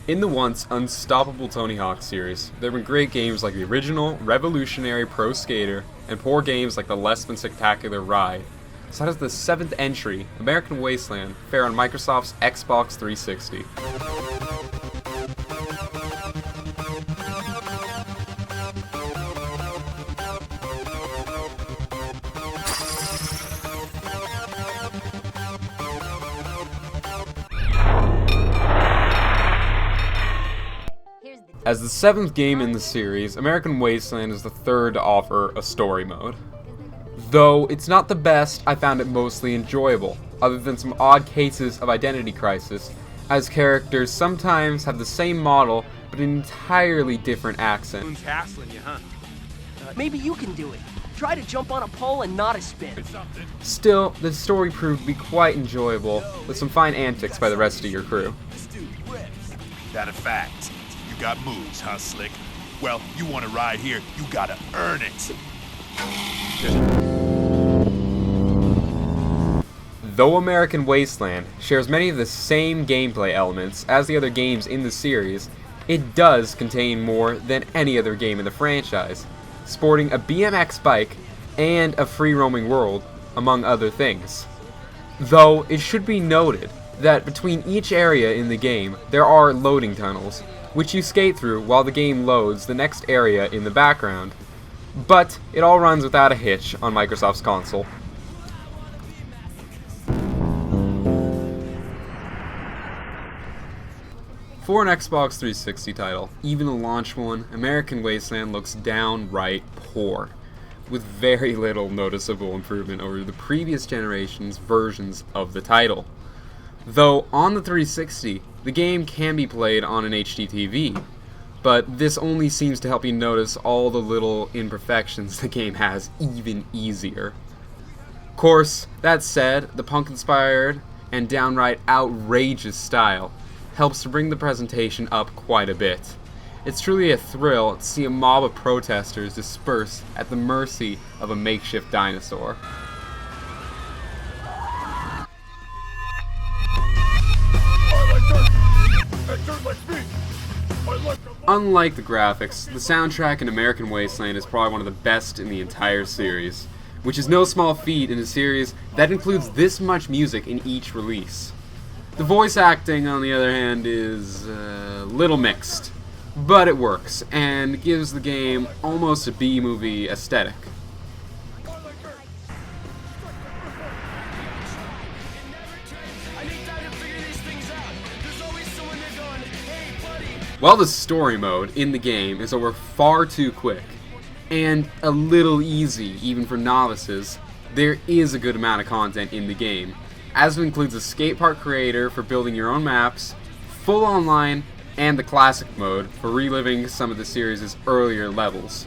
In the once unstoppable Tony Hawk series, there have been great games like the original revolutionary Pro Skater and poor games like the less than spectacular Ride. So how does the 7th entry, American Wasteland, fare on Microsoft's Xbox 360? As the 7th game in the series, American Wasteland is the 3rd to offer a story mode. Though it's not the best, I found it mostly enjoyable, other than some odd cases of identity crisis, as characters sometimes have the same model but an entirely different accent. Hassling you, huh? Maybe you can do it. Try to jump on a pole and not a spin. Still, the story proved to be quite enjoyable, with some fine antics by the rest of your crew. That a fact. You got moves, huh, Slick? Well, you want to ride here, you gotta earn it. Though American Wasteland shares many of the same gameplay elements as the other games in the series, it does contain more than any other game in the franchise, sporting a BMX bike and a free-roaming world, among other things. Though it should be noted that between each area in the game, there are loading tunnels, which you skate through while the game loads the next area in the background. But it all runs without a hitch on Microsoft's console. For an Xbox 360 title, even the launch one, American Wasteland looks downright poor, with very little noticeable improvement over the previous generation's versions of the title. Though on the 360, the game can be played on an HDTV, but this only seems to help you notice all the little imperfections the game has even easier. Of course, that said, the punk-inspired and downright outrageous style helps to bring the presentation up quite a bit. It's truly a thrill to see a mob of protesters disperse at the mercy of a makeshift dinosaur. Unlike the graphics, the soundtrack in American Wasteland is probably one of the best in the entire series, which is no small feat in a series that includes this much music in each release. The voice acting, on the other hand, is a little mixed, but it works, and gives the game almost a B-movie aesthetic. While the story mode in the game is over far too quick, and a little easy even for novices, there is a good amount of content in the game, as it includes a skate park creator for building your own maps, full online, and the classic mode for reliving some of the series' earlier levels.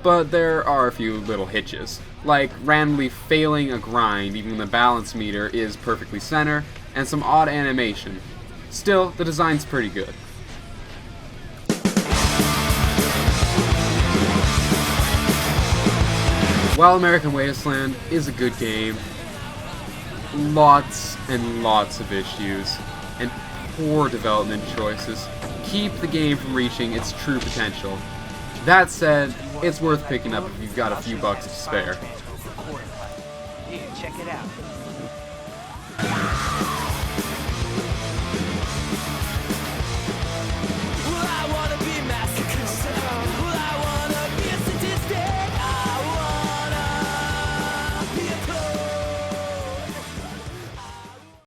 But there are a few little hitches, like randomly failing a grind even when the balance meter is perfectly center, and some odd animation. Still, the design's pretty good. While American Wasteland is a good game, lots and lots of issues and poor development choices keep the game from reaching its true potential. That said, it's worth picking up if you've got a few bucks to spare. Here, check it out.